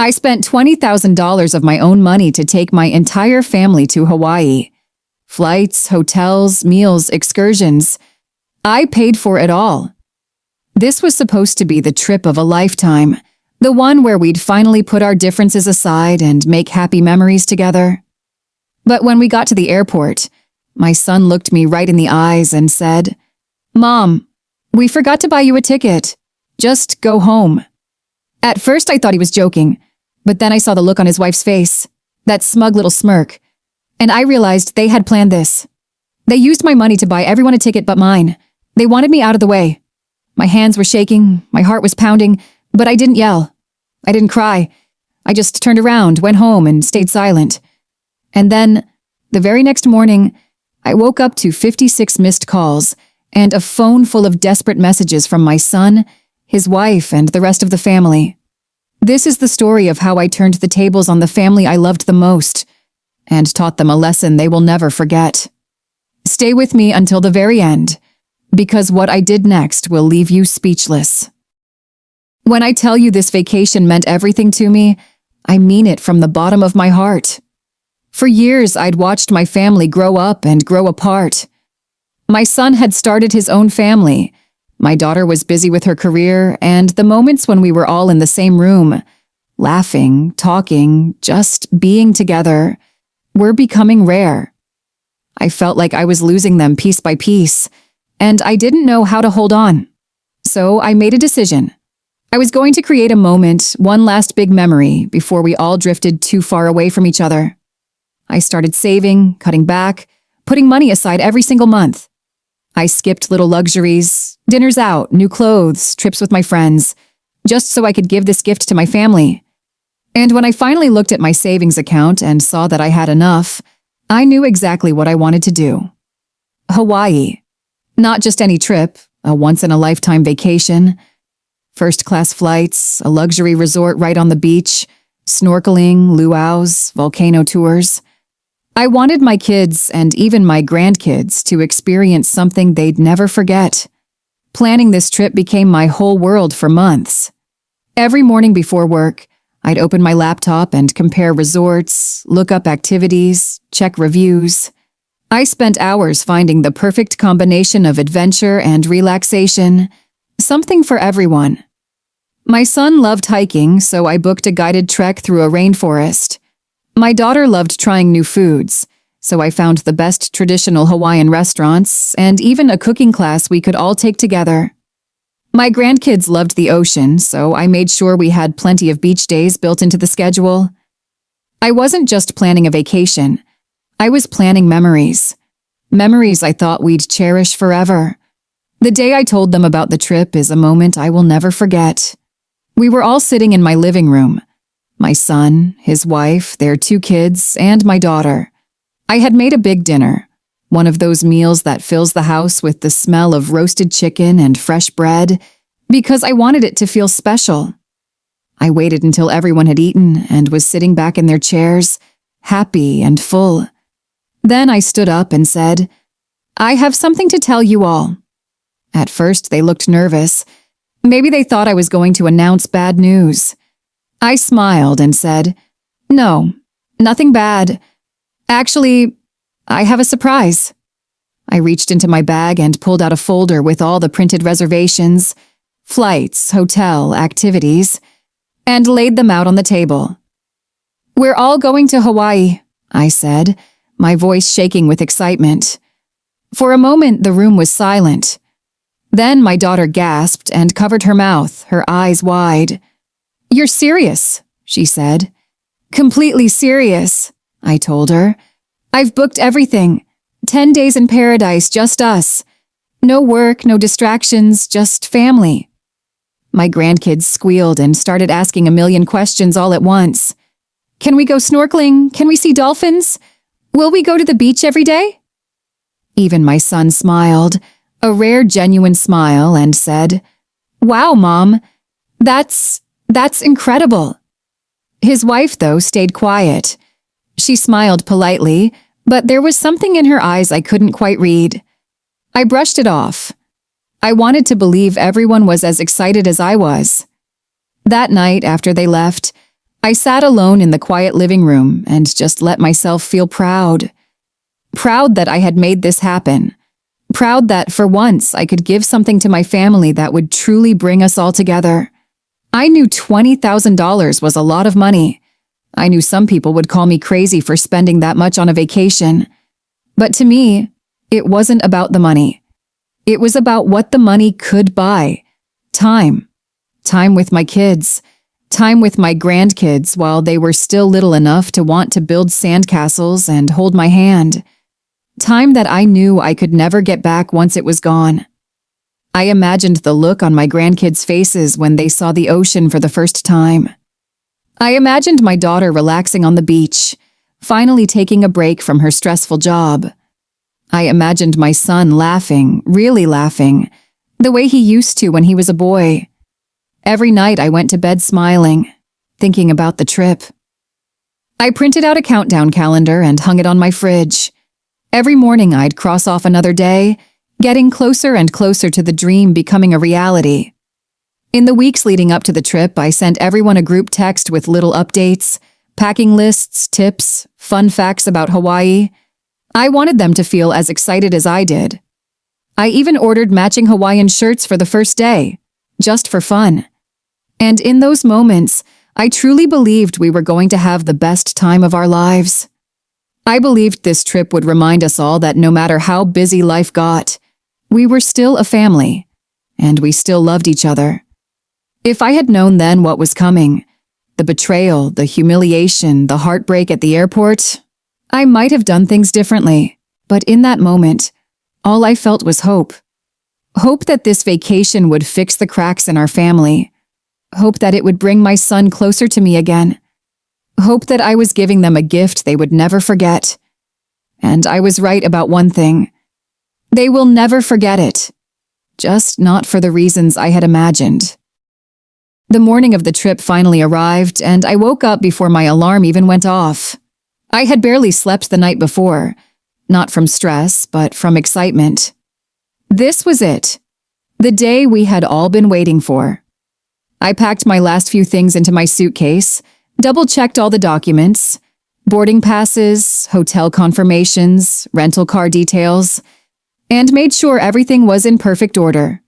I spent $20,000 of my own money to take my entire family to Hawaii. Flights, hotels, meals, excursions. I paid for it all. This was supposed to be the trip of a lifetime, the one where we'd finally put our differences aside and make happy memories together. But when we got to the airport, my son looked me right in the eyes and said, "Mom, we forgot to buy you a ticket. Just go home." At first I thought he was joking, but then I saw the look on his wife's face, that smug little smirk, and I realized they had planned this. They used my money to buy everyone a ticket but mine. They wanted me out of the way. My hands were shaking, my heart was pounding, but I didn't yell. I didn't cry. I just turned around, went home, and stayed silent. And then, the very next morning, I woke up to 56 missed calls and a phone full of desperate messages from my son, his wife, and the rest of the family. This is the story of how I turned the tables on the family I loved the most and taught them a lesson they will never forget. Stay with me until the very end, because what I did next will leave you speechless. When I tell you this vacation meant everything to me, I mean it from the bottom of my heart. For years, I'd watched my family grow up and grow apart. My son had started his own family. My daughter was busy with her career, and the moments when we were all in the same room, laughing, talking, just being together, were becoming rare. I felt like I was losing them piece by piece, and I didn't know how to hold on. So I made a decision. I was going to create a moment, one last big memory, before we all drifted too far away from each other. I started saving, cutting back, putting money aside every single month. I skipped little luxuries, dinners out, new clothes, trips with my friends, just so I could give this gift to my family. And when I finally looked at my savings account and saw that I had enough, I knew exactly what I wanted to do. Hawaii. Not just any trip, a once-in-a-lifetime vacation. First-class flights, a luxury resort right on the beach, snorkeling, luau's, volcano tours. I wanted my kids and even my grandkids to experience something they'd never forget. Planning this trip became my whole world for months. Every morning before work, I'd open my laptop and compare resorts, look up activities, check reviews. I spent hours finding the perfect combination of adventure and relaxation, something for everyone. My son loved hiking, so I booked a guided trek through a rainforest. My daughter loved trying new foods, so I found the best traditional Hawaiian restaurants and even a cooking class we could all take together. My grandkids loved the ocean, so I made sure we had plenty of beach days built into the schedule. I wasn't just planning a vacation. I was planning memories. Memories I thought we'd cherish forever. The day I told them about the trip is a moment I will never forget. We were all sitting in my living room. My son, his wife, their 2 kids, and my daughter. I had made a big dinner, one of those meals that fills the house with the smell of roasted chicken and fresh bread, because I wanted it to feel special. I waited until everyone had eaten and was sitting back in their chairs, happy and full. Then I stood up and said, "I have something to tell you all." At first, they looked nervous. Maybe they thought I was going to announce bad news. I smiled and said, "No, nothing bad. Actually, I have a surprise." I reached into my bag and pulled out a folder with all the printed reservations, flights, hotel, activities, and laid them out on the table. "We're all going to Hawaii," I said, my voice shaking with excitement. For a moment, the room was silent. Then my daughter gasped and covered her mouth, her eyes wide. "You're serious," she said. "Completely serious," I told her. "I've booked everything. 10 days in paradise, just us. No work, no distractions, just family." My grandkids squealed and started asking a million questions all at once. "Can we go snorkeling? Can we see dolphins? Will we go to the beach every day?" Even my son smiled, a rare, genuine smile, and said, "Wow, Mom, that's incredible." His wife, though, stayed quiet. She smiled politely, but there was something in her eyes I couldn't quite read. I brushed it off. I wanted to believe everyone was as excited as I was. That night, after they left, I sat alone in the quiet living room and just let myself feel proud. Proud that I had made this happen. Proud that, for once, I could give something to my family that would truly bring us all together. I knew $20,000 was a lot of money. I knew some people would call me crazy for spending that much on a vacation. But to me, it wasn't about the money. It was about what the money could buy. Time. Time with my kids. Time with my grandkids while they were still little enough to want to build sandcastles and hold my hand. Time that I knew I could never get back once it was gone. I imagined the look on my grandkids' faces when they saw the ocean for the first time. I imagined my daughter relaxing on the beach, finally taking a break from her stressful job. I imagined my son laughing, really laughing, the way he used to when he was a boy. Every night I went to bed smiling, thinking about the trip. I printed out a countdown calendar and hung it on my fridge. Every morning I'd cross off another day, getting closer and closer to the dream becoming a reality. In the weeks leading up to the trip, I sent everyone a group text with little updates, packing lists, tips, fun facts about Hawaii. I wanted them to feel as excited as I did. I even ordered matching Hawaiian shirts for the first day, just for fun. And in those moments, I truly believed we were going to have the best time of our lives. I believed this trip would remind us all that no matter how busy life got, we were still a family, and we still loved each other. If I had known then what was coming, the betrayal, the humiliation, the heartbreak at the airport, I might have done things differently. But in that moment, all I felt was hope. Hope that this vacation would fix the cracks in our family. Hope that it would bring my son closer to me again. Hope that I was giving them a gift they would never forget. And I was right about one thing. They will never forget it. Just not for the reasons I had imagined. The morning of the trip finally arrived, and I woke up before my alarm even went off. I had barely slept the night before, not from stress, but from excitement. This was it, the day we had all been waiting for. I packed my last few things into my suitcase, double-checked all the documents, boarding passes, hotel confirmations, rental car details, and made sure everything was in perfect order.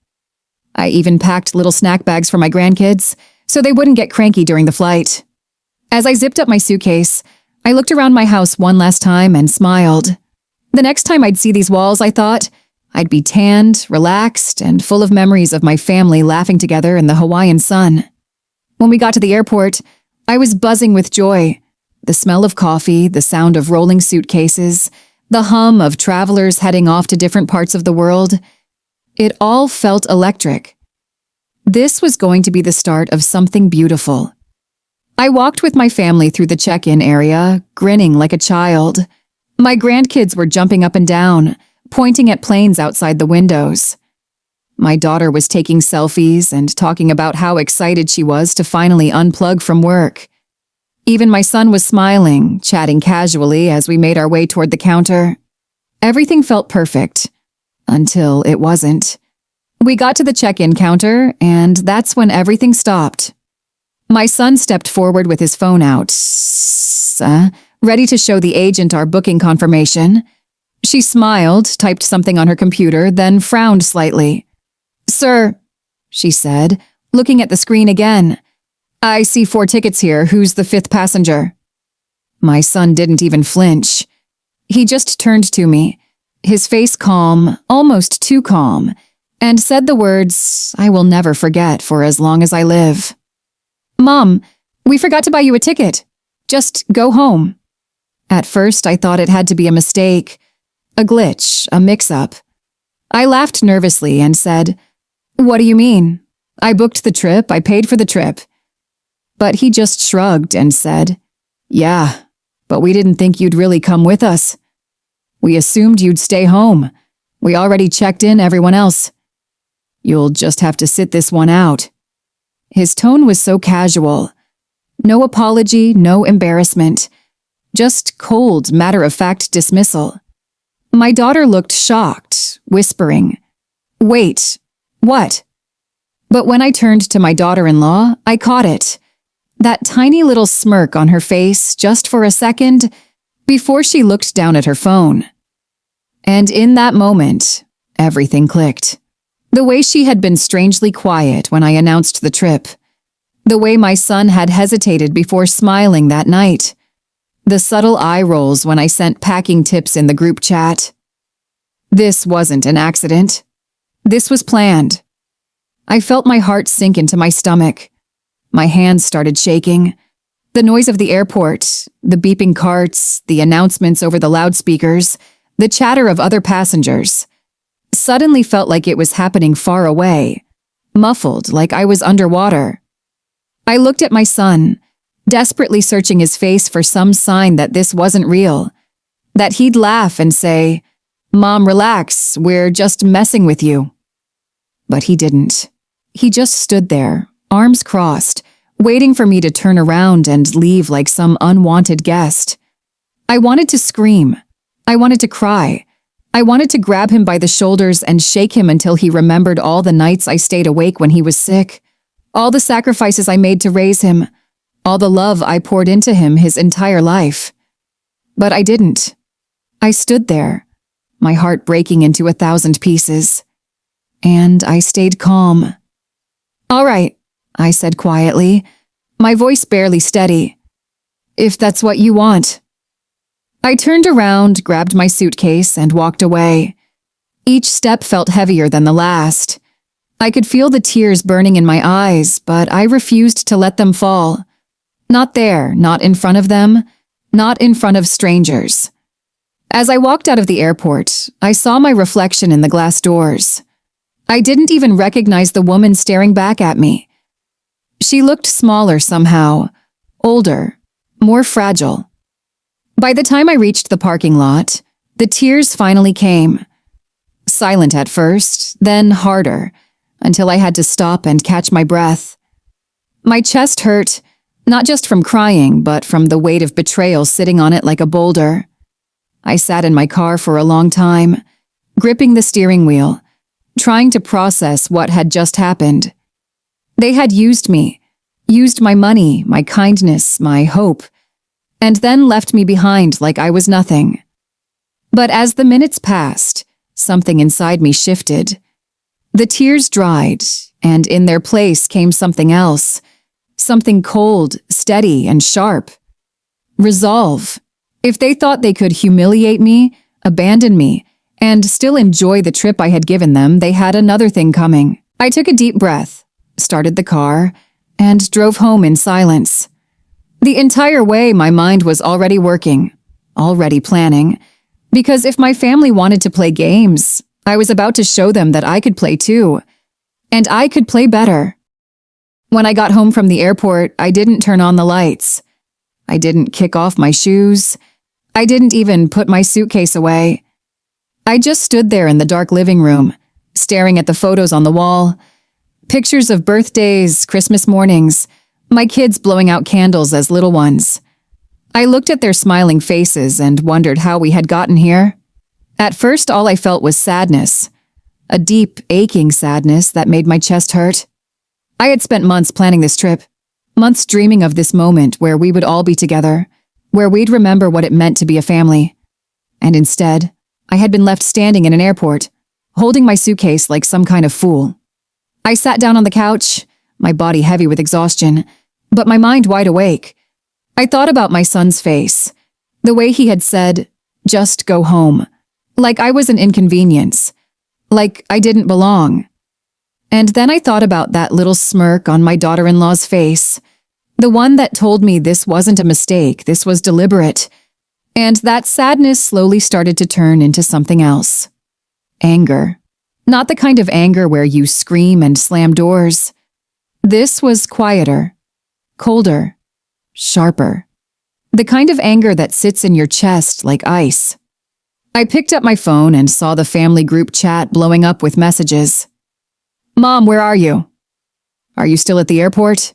I even packed little snack bags for my grandkids, so they wouldn't get cranky during the flight. As I zipped up my suitcase, I looked around my house one last time and smiled. The next time I'd see these walls, I thought, I'd be tanned, relaxed, and full of memories of my family laughing together in the Hawaiian sun. When we got to the airport, I was buzzing with joy. The smell of coffee, the sound of rolling suitcases, the hum of travelers heading off to different parts of the world. It all felt electric. This was going to be the start of something beautiful. I walked with my family through the check-in area, grinning like a child. My grandkids were jumping up and down, pointing at planes outside the windows. My daughter was taking selfies and talking about how excited she was to finally unplug from work. Even my son was smiling, chatting casually as we made our way toward the counter. Everything felt perfect. Until it wasn't. We got to the check-in counter, and that's when everything stopped. My son stepped forward with his phone out, ready to show the agent our booking confirmation. She smiled, typed something on her computer, then frowned slightly. "Sir," she said, looking at the screen again. "I see 4 tickets here. Who's the 5th passenger?" My son didn't even flinch. He just turned to me, his face calm, almost too calm, and said the words I will never forget for as long as I live. "Mom, we forgot to buy you a ticket. Just go home." At first, I thought it had to be a mistake, a glitch, a mix-up. I laughed nervously and said, "What do you mean? I booked the trip, I paid for the trip." But he just shrugged and said, "Yeah, but we didn't think you'd really come with us. We assumed you'd stay home. We already checked in everyone else. You'll just have to sit this one out." His tone was so casual. No apology, no embarrassment. Just cold, matter-of-fact dismissal. My daughter looked shocked, whispering, "Wait, what?" But when I turned to my daughter-in-law, I caught it. That tiny little smirk on her face just for a second before she looked down at her phone. And in that moment, everything clicked. The way she had been strangely quiet when I announced the trip. The way my son had hesitated before smiling that night. The subtle eye rolls when I sent packing tips in the group chat. This wasn't an accident. This was planned. I felt my heart sink into my stomach. My hands started shaking. The noise of the airport, the beeping carts, the announcements over the loudspeakers, the chatter of other passengers, suddenly felt like it was happening far away, muffled like I was underwater. I looked at my son, desperately searching his face for some sign that this wasn't real, that he'd laugh and say, "Mom, relax, we're just messing with you." But he didn't. He just stood there, arms crossed, waiting for me to turn around and leave like some unwanted guest. I wanted to scream. I wanted to cry. I wanted to grab him by the shoulders and shake him until he remembered all the nights I stayed awake when he was sick, all the sacrifices I made to raise him, all the love I poured into him his entire life. But I didn't. I stood there, my heart breaking into 1,000 pieces. And I stayed calm. "All right," I said quietly, my voice barely steady. "If that's what you want." I turned around, grabbed my suitcase, and walked away. Each step felt heavier than the last. I could feel the tears burning in my eyes, but I refused to let them fall. Not there, not in front of them, not in front of strangers. As I walked out of the airport, I saw my reflection in the glass doors. I didn't even recognize the woman staring back at me. She looked smaller somehow, older, more fragile. By the time I reached the parking lot, the tears finally came. Silent at first, then harder, until I had to stop and catch my breath. My chest hurt, not just from crying, but from the weight of betrayal sitting on it like a boulder. I sat in my car for a long time, gripping the steering wheel, trying to process what had just happened. They had used me, used my money, my kindness, my hope, and then left me behind like I was nothing. But as the minutes passed, something inside me shifted. The tears dried, and in their place came something else, something cold, steady, and sharp. Resolve. If they thought they could humiliate me, abandon me, and still enjoy the trip I had given them, they had another thing coming. I took a deep breath, started the car, and drove home in silence. The entire way, my mind was already working, already planning, because if my family wanted to play games, I was about to show them that I could play too, and I could play better. When I got home from the airport, I didn't turn on the lights. I didn't kick off my shoes. I didn't even put my suitcase away. I just stood there in the dark living room, staring at the photos on the wall, pictures of birthdays, Christmas mornings, my kids blowing out candles as little ones. I looked at their smiling faces and wondered how we had gotten here. At first, all I felt was sadness, a deep, aching sadness that made my chest hurt. I had spent months planning this trip, months dreaming of this moment where we would all be together, where we'd remember what it meant to be a family. And instead, I had been left standing in an airport, holding my suitcase like some kind of fool. I sat down on the couch, my body heavy with exhaustion, but my mind wide awake. I thought about my son's face, the way he had said, "Just go home," like I was an inconvenience, like I didn't belong. And then I thought about that little smirk on my daughter-in-law's face, the one that told me this wasn't a mistake, this was deliberate. And that sadness slowly started to turn into something else. Anger. Not the kind of anger where you scream and slam doors. This was quieter, colder, sharper. The kind of anger that sits in your chest like ice. I picked up my phone and saw the family group chat blowing up with messages. "Mom, where are you? Are you still at the airport?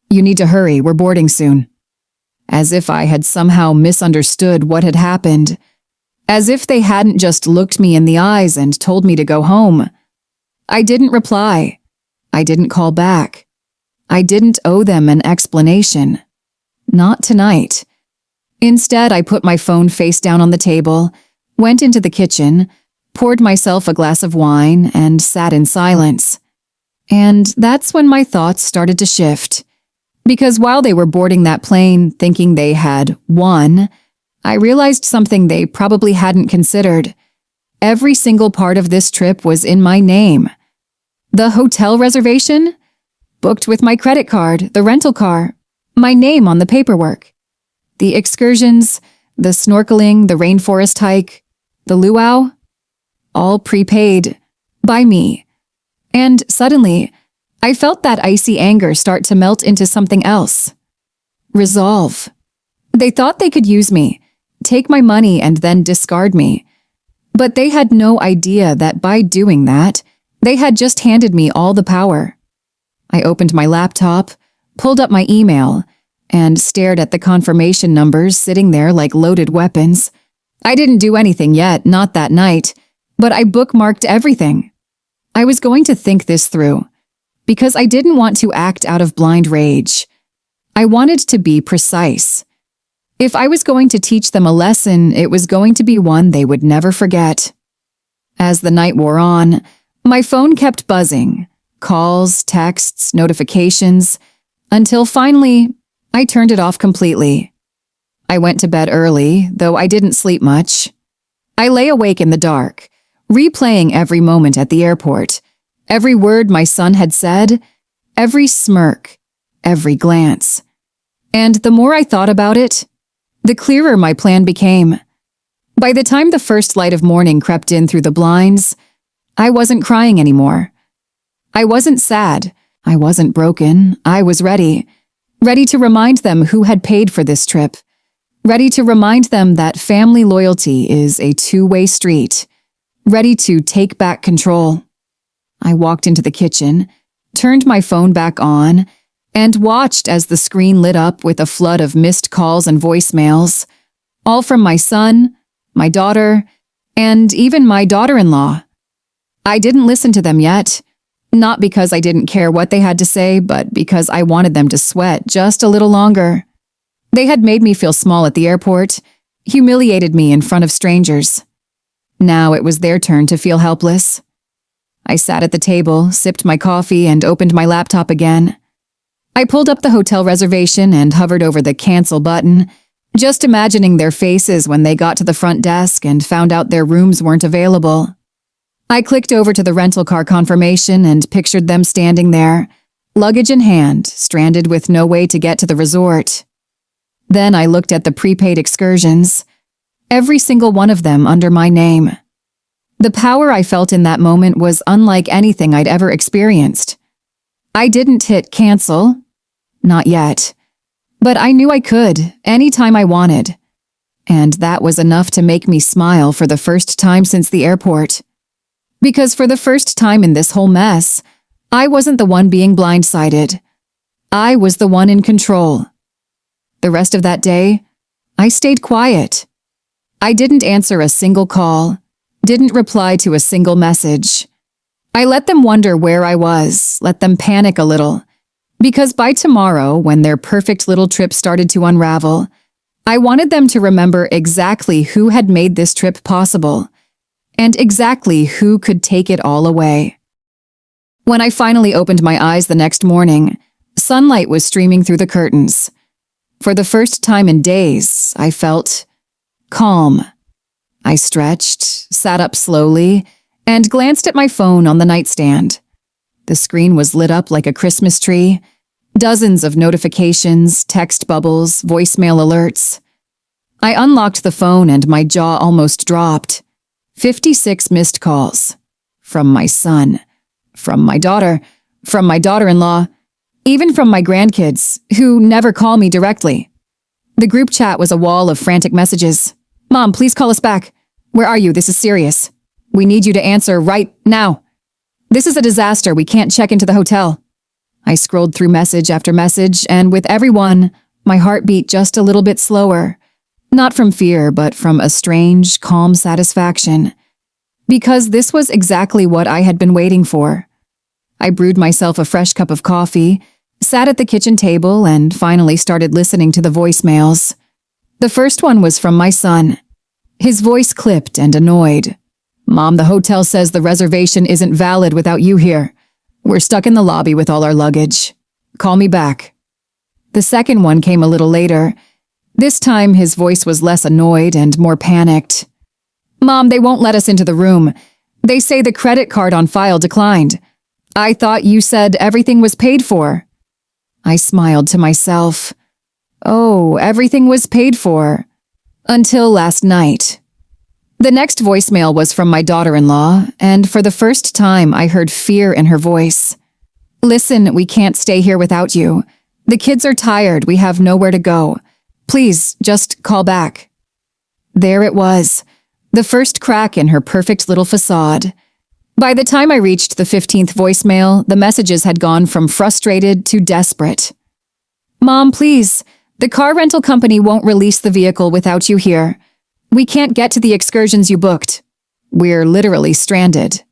You need to hurry, we're boarding soon." As if I had somehow misunderstood what had happened. As if they hadn't just looked me in the eyes and told me to go home. I didn't reply. I didn't call back. I didn't owe them an explanation. Not tonight. Instead, I put my phone face down on the table, went into the kitchen, poured myself a glass of wine, and sat in silence. And that's when my thoughts started to shift. Because while they were boarding that plane thinking they had won, I realized something they probably hadn't considered. Every single part of this trip was in my name. The hotel reservation? Booked with my credit card, the rental car, my name on the paperwork. The excursions, the snorkeling, the rainforest hike, the luau, all prepaid by me. And suddenly, I felt that icy anger start to melt into something else. Resolve. They thought they could use me, take my money and then discard me. But they had no idea that by doing that, they had just handed me all the power. I opened my laptop, pulled up my email, and stared at the confirmation numbers sitting there like loaded weapons. I didn't do anything yet, not that night, but I bookmarked everything. I was going to think this through, because I didn't want to act out of blind rage. I wanted to be precise. If I was going to teach them a lesson, it was going to be one they would never forget. As the night wore on, my phone kept buzzing. Calls, texts, notifications, until finally, I turned it off completely. I went to bed early, though I didn't sleep much. I lay awake in the dark, replaying every moment at the airport, every word my son had said, every smirk, every glance. And the more I thought about it, the clearer my plan became. By the time the first light of morning crept in through the blinds, I wasn't crying anymore. I wasn't sad. I wasn't broken. I was ready. Ready to remind them who had paid for this trip. Ready to remind them that family loyalty is a two-way street. Ready to take back control. I walked into the kitchen, turned my phone back on, and watched as the screen lit up with a flood of missed calls and voicemails, all from my son, my daughter, and even my daughter-in-law. I didn't listen to them yet. Not because I didn't care what they had to say, but because I wanted them to sweat just a little longer. They had made me feel small at the airport, humiliated me in front of strangers. Now it was their turn to feel helpless. I sat at the table, sipped my coffee, and opened my laptop again. I pulled up the hotel reservation and hovered over the cancel button, just imagining their faces when they got to the front desk and found out their rooms weren't available. I clicked over to the rental car confirmation and pictured them standing there, luggage in hand, stranded with no way to get to the resort. Then I looked at the prepaid excursions, every single one of them under my name. The power I felt in that moment was unlike anything I'd ever experienced. I didn't hit cancel, not yet, but I knew I could, anytime I wanted. And that was enough to make me smile for the first time since the airport. Because for the first time in this whole mess, I wasn't the one being blindsided. I was the one in control. The rest of that day, I stayed quiet. I didn't answer a single call, didn't reply to a single message. I let them wonder where I was, let them panic a little. Because by tomorrow, when their perfect little trip started to unravel, I wanted them to remember exactly who had made this trip possible, and exactly who could take it all away. When I finally opened my eyes the next morning, sunlight was streaming through the curtains. For the first time in days, I felt calm. I stretched, sat up slowly, and glanced at my phone on the nightstand. The screen was lit up like a Christmas tree, dozens of notifications, text bubbles, voicemail alerts. I unlocked the phone and my jaw almost dropped. 56 missed calls. From my son, from my daughter, from my daughter-in-law, even from my grandkids, who never call me directly. The group chat was a wall of frantic messages. Mom, please call us back. Where are you? This is serious. We need you to answer right now. This is a disaster. We can't check into the hotel. I scrolled through message after message, and with every one, my heart beat just a little bit slower. Not from fear, but from a strange, calm satisfaction. Because this was exactly what I had been waiting for. I brewed myself a fresh cup of coffee, sat at the kitchen table, and finally started listening to the voicemails. The first one was from my son. His voice clipped and annoyed. "Mom, the hotel says the reservation isn't valid without you here. We're stuck in the lobby with all our luggage. Call me back." The second one came a little later. This time, his voice was less annoyed and more panicked. "Mom, they won't let us into the room. They say the credit card on file declined. I thought you said everything was paid for." I smiled to myself. Oh, everything was paid for. Until last night. The next voicemail was from my daughter-in-law, and for the first time I heard fear in her voice. "Listen, we can't stay here without you. The kids are tired, we have nowhere to go. Please, just call back." There it was, the first crack in her perfect little facade. By the time I reached the 15th voicemail, the messages had gone from frustrated to desperate. "Mom, please, the car rental company won't release the vehicle without you here. We can't get to the excursions you booked. We're literally stranded."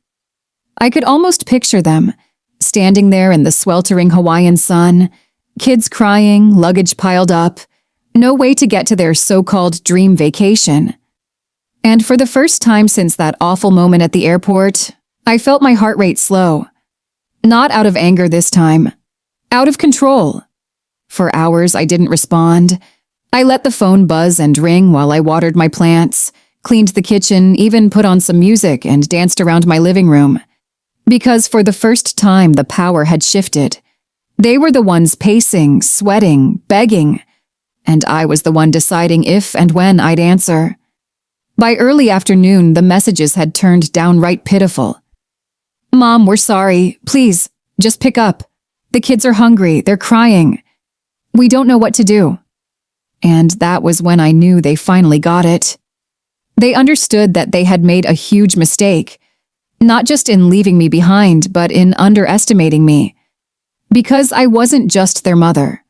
I could almost picture them, standing there in the sweltering Hawaiian sun, kids crying, luggage piled up, no way to get to their so-called dream vacation. And for the first time since that awful moment at the airport, I felt my heart rate slow. Not out of anger this time. Out of control. For hours I didn't respond. I let the phone buzz and ring while I watered my plants, cleaned the kitchen, even put on some music and danced around my living room. Because for the first time the power had shifted. They were the ones pacing, sweating, begging, and I was the one deciding if and when I'd answer. By early afternoon, the messages had turned downright pitiful. "Mom, we're sorry. Please, just pick up. The kids are hungry. They're crying. We don't know what to do." And that was when I knew they finally got it. They understood that they had made a huge mistake, not just in leaving me behind, but in underestimating me. Because I wasn't just their mother.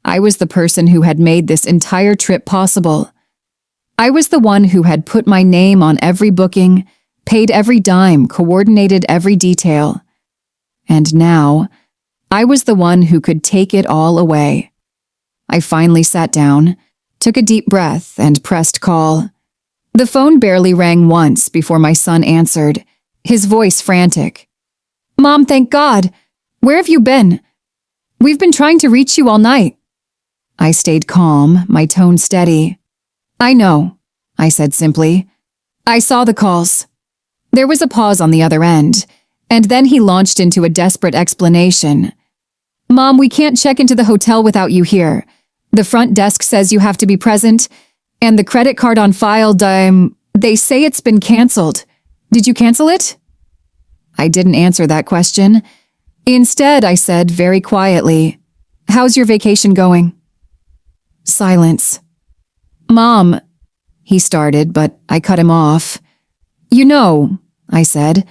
I was the person who had made this entire trip possible. I was the one who had put my name on every booking, paid every dime, coordinated every detail. And now, I was the one who could take it all away. I finally sat down, took a deep breath, and pressed call. The phone barely rang once before my son answered, his voice frantic. "Mom, thank God! Where have you been? We've been trying to reach you all night." I stayed calm, my tone steady. "I know," I said simply. "I saw the calls." There was a pause on the other end, and then he launched into a desperate explanation. "Mom, we can't check into the hotel without you here. The front desk says you have to be present, and the credit card on file, they say it's been canceled. Did you cancel it?" I didn't answer that question. Instead, I said very quietly, "How's your vacation going?" Silence. "Mom," he started, but I cut him off. "You know," I said,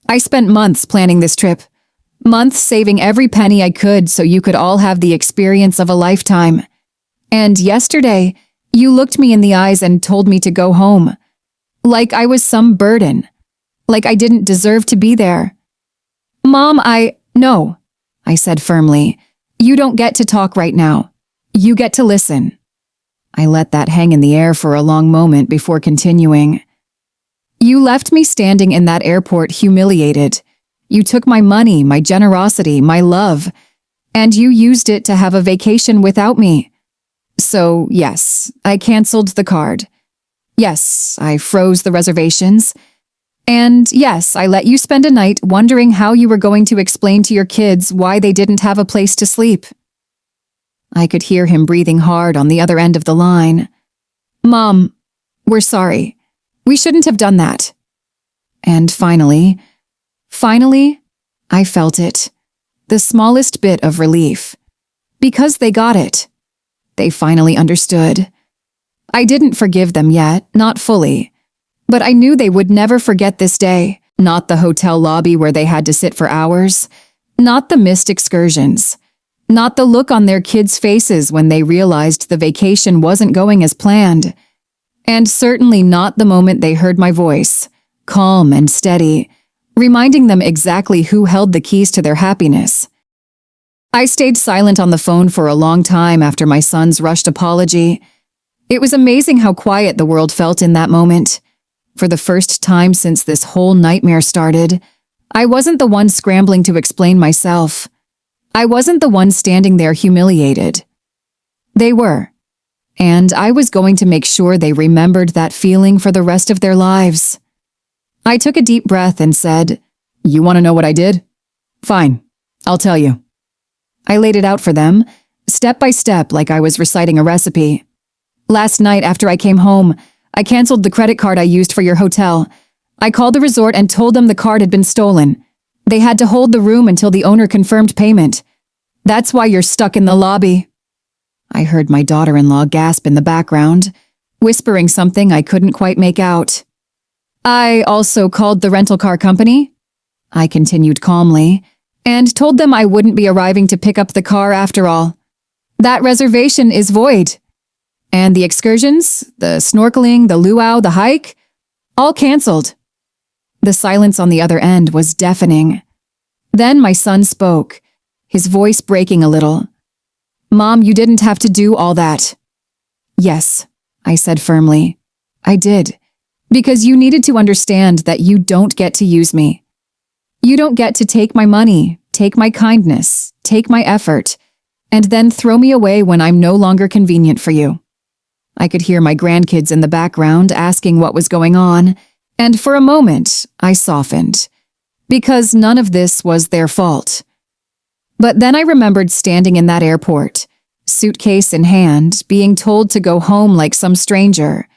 "I spent months planning this trip. Months saving every penny I could so you could all have the experience of a lifetime. And yesterday, you looked me in the eyes and told me to go home. Like I was some burden. Like I didn't deserve to be there." "Mom, No," I said firmly. "You don't get to talk right now. You get to listen." I let that hang in the air for a long moment before continuing. "You left me standing in that airport humiliated. You took my money, my generosity, my love, and you used it to have a vacation without me. So, yes, I canceled the card. Yes, I froze the reservations. And yes, I let you spend a night wondering how you were going to explain to your kids why they didn't have a place to sleep." I could hear him breathing hard on the other end of the line. "Mom, we're sorry. We shouldn't have done that." And finally, I felt it. The smallest bit of relief. Because they got it. They finally understood. I didn't forgive them yet, not fully. But I knew they would never forget this day. Not the hotel lobby where they had to sit for hours. Not the missed excursions. Not the look on their kids' faces when they realized the vacation wasn't going as planned. And certainly not the moment they heard my voice, calm and steady, reminding them exactly who held the keys to their happiness. I stayed silent on the phone for a long time after my son's rushed apology. It was amazing how quiet the world felt in that moment. For the first time since this whole nightmare started, I wasn't the one scrambling to explain myself. I wasn't the one standing there humiliated. They were. And I was going to make sure they remembered that feeling for the rest of their lives. I took a deep breath and said, "You want to know what I did? Fine, I'll tell you." I laid it out for them, step by step like I was reciting a recipe. Last night after I came home, I canceled the credit card I used for your hotel. I called the resort and told them the card had been stolen. They had to hold the room until the owner confirmed payment. That's why you're stuck in the lobby. I heard my daughter-in-law gasp in the background, whispering something I couldn't quite make out. I also called the rental car company, I continued calmly, and told them I wouldn't be arriving to pick up the car after all. That reservation is void. And the excursions, the snorkeling, the luau, the hike, all canceled. The silence on the other end was deafening. Then my son spoke, his voice breaking a little. "Mom, you didn't have to do all that." "Yes," I said firmly. "I did. Because you needed to understand that you don't get to use me. You don't get to take my money, take my kindness, take my effort, and then throw me away when I'm no longer convenient for you." I could hear my grandkids in the background asking what was going on, and for a moment, I softened, because none of this was their fault. But then I remembered standing in that airport, suitcase in hand, being told to go home like some stranger,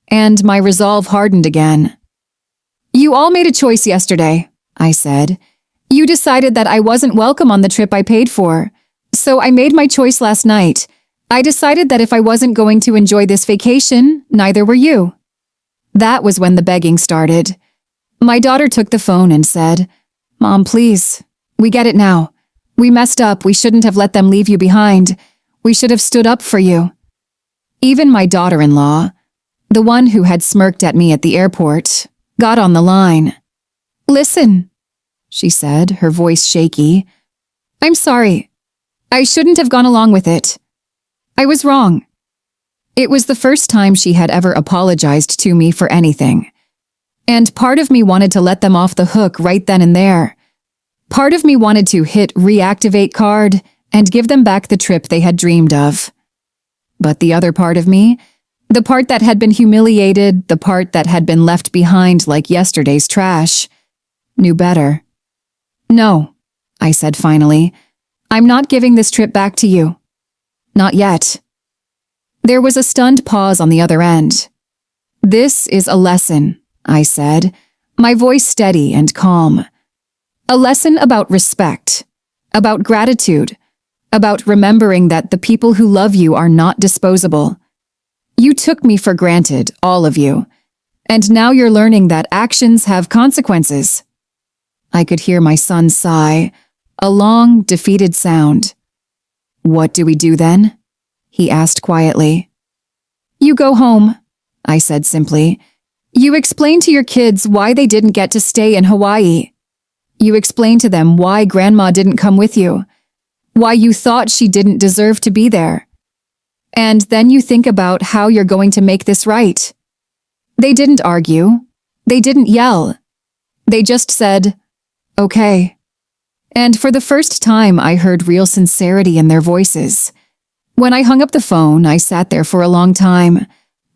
and my resolve hardened again. "You all made a choice yesterday," I said. "You decided that I wasn't welcome on the trip I paid for, so I made my choice last night. I decided that if I wasn't going to enjoy this vacation, neither were you." That was when the begging started. My daughter took the phone and said, "Mom, please. We get it now. We messed up. We shouldn't have let them leave you behind. We should have stood up for you." Even my daughter-in-law, the one who had smirked at me at the airport, got on the line. "Listen," she said, her voice shaky. "I'm sorry. I shouldn't have gone along with it. I was wrong." It was the first time she had ever apologized to me for anything. And part of me wanted to let them off the hook right then and there. Part of me wanted to hit reactivate card and give them back the trip they had dreamed of. But the other part of me, the part that had been humiliated, the part that had been left behind like yesterday's trash, knew better. "No," I said finally, "I'm not giving this trip back to you. Not yet." There was a stunned pause on the other end. "This is a lesson," I said, my voice steady and calm. "A lesson about respect, about gratitude, about remembering that the people who love you are not disposable. You took me for granted, all of you, and now you're learning that actions have consequences." I could hear my son sigh, a long, defeated sound. "What do we do then?" he asked quietly. "You go home," I said simply. "You explain to your kids why they didn't get to stay in Hawaii. You explain to them why Grandma didn't come with you, why you thought she didn't deserve to be there. And then you think about how you're going to make this right." They didn't argue. They didn't yell. They just said, "Okay." And for the first time, I heard real sincerity in their voices. When I hung up the phone, I sat there for a long time,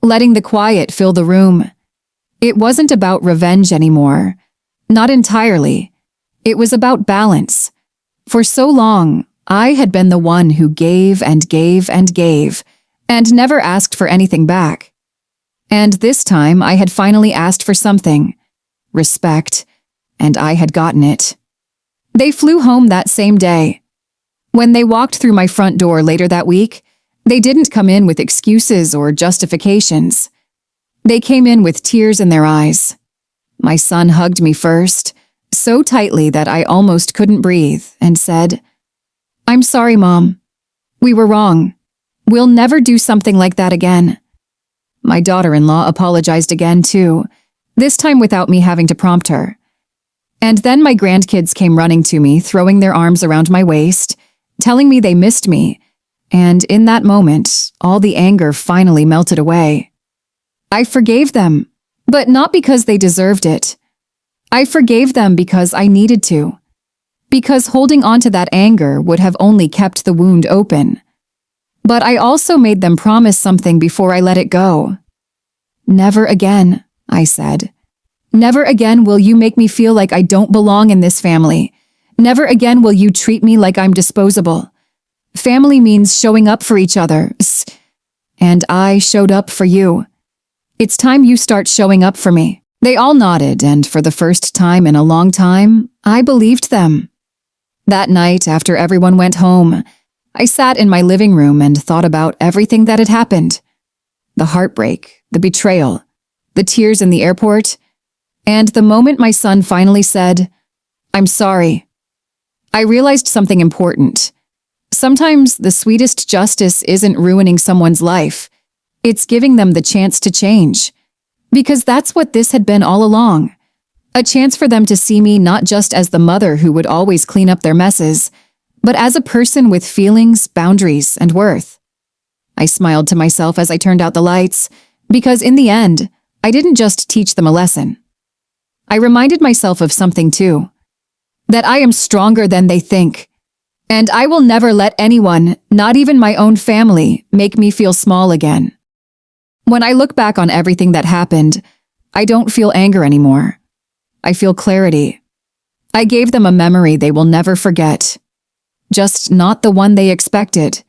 letting the quiet fill the room. It wasn't about revenge anymore. Not entirely. It was about balance. For so long, I had been the one who gave and gave and gave, and never asked for anything back. And this time, I had finally asked for something. Respect. And I had gotten it. They flew home that same day. When they walked through my front door later that week, they didn't come in with excuses or justifications. They came in with tears in their eyes. My son hugged me first, so tightly that I almost couldn't breathe, and said, "I'm sorry, Mom. We were wrong. We'll never do something like that again." My daughter-in-law apologized again, too, this time without me having to prompt her. And then my grandkids came running to me, throwing their arms around my waist, telling me they missed me, and in that moment, all the anger finally melted away. I forgave them, but not because they deserved it. I forgave them because I needed to, because holding on to that anger would have only kept the wound open. But I also made them promise something before I let it go. Never again, I said. Never again will you make me feel like I don't belong in this family. Never again will you treat me like I'm disposable. Family means showing up for each other. And I showed up for you. It's time you start showing up for me. They all nodded, and for the first time in a long time, I believed them. That night, after everyone went home, I sat in my living room and thought about everything that had happened. The heartbreak, the betrayal, the tears in the airport, and the moment my son finally said, "I'm sorry." I realized something important. Sometimes the sweetest justice isn't ruining someone's life. It's giving them the chance to change. Because that's what this had been all along. A chance for them to see me not just as the mother who would always clean up their messes, but as a person with feelings, boundaries, and worth. I smiled to myself as I turned out the lights, because in the end, I didn't just teach them a lesson. I reminded myself of something too. That I am stronger than they think. And I will never let anyone, not even my own family, make me feel small again. When I look back on everything that happened, I don't feel anger anymore. I feel clarity. I gave them a memory they will never forget. Just not the one they expected.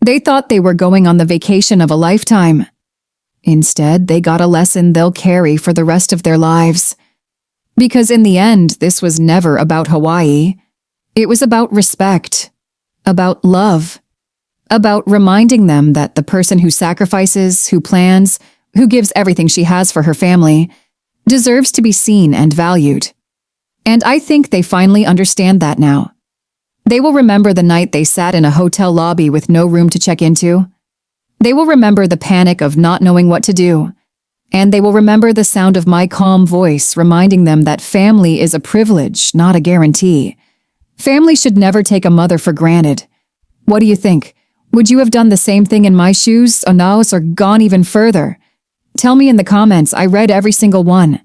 They thought they were going on the vacation of a lifetime. Instead, they got a lesson they'll carry for the rest of their lives. Because in the end, this was never about Hawaii. It was about respect, about love, about reminding them that the person who sacrifices, who plans, who gives everything she has for her family, deserves to be seen and valued. And I think they finally understand that now. They will remember the night they sat in a hotel lobby with no room to check into. They will remember the panic of not knowing what to do. And they will remember the sound of my calm voice reminding them that family is a privilege, not a guarantee. Family should never take a mother for granted. What do you think? Would you have done the same thing in my shoes, Onaos, or gone even further? Tell me in the comments. I read every single one.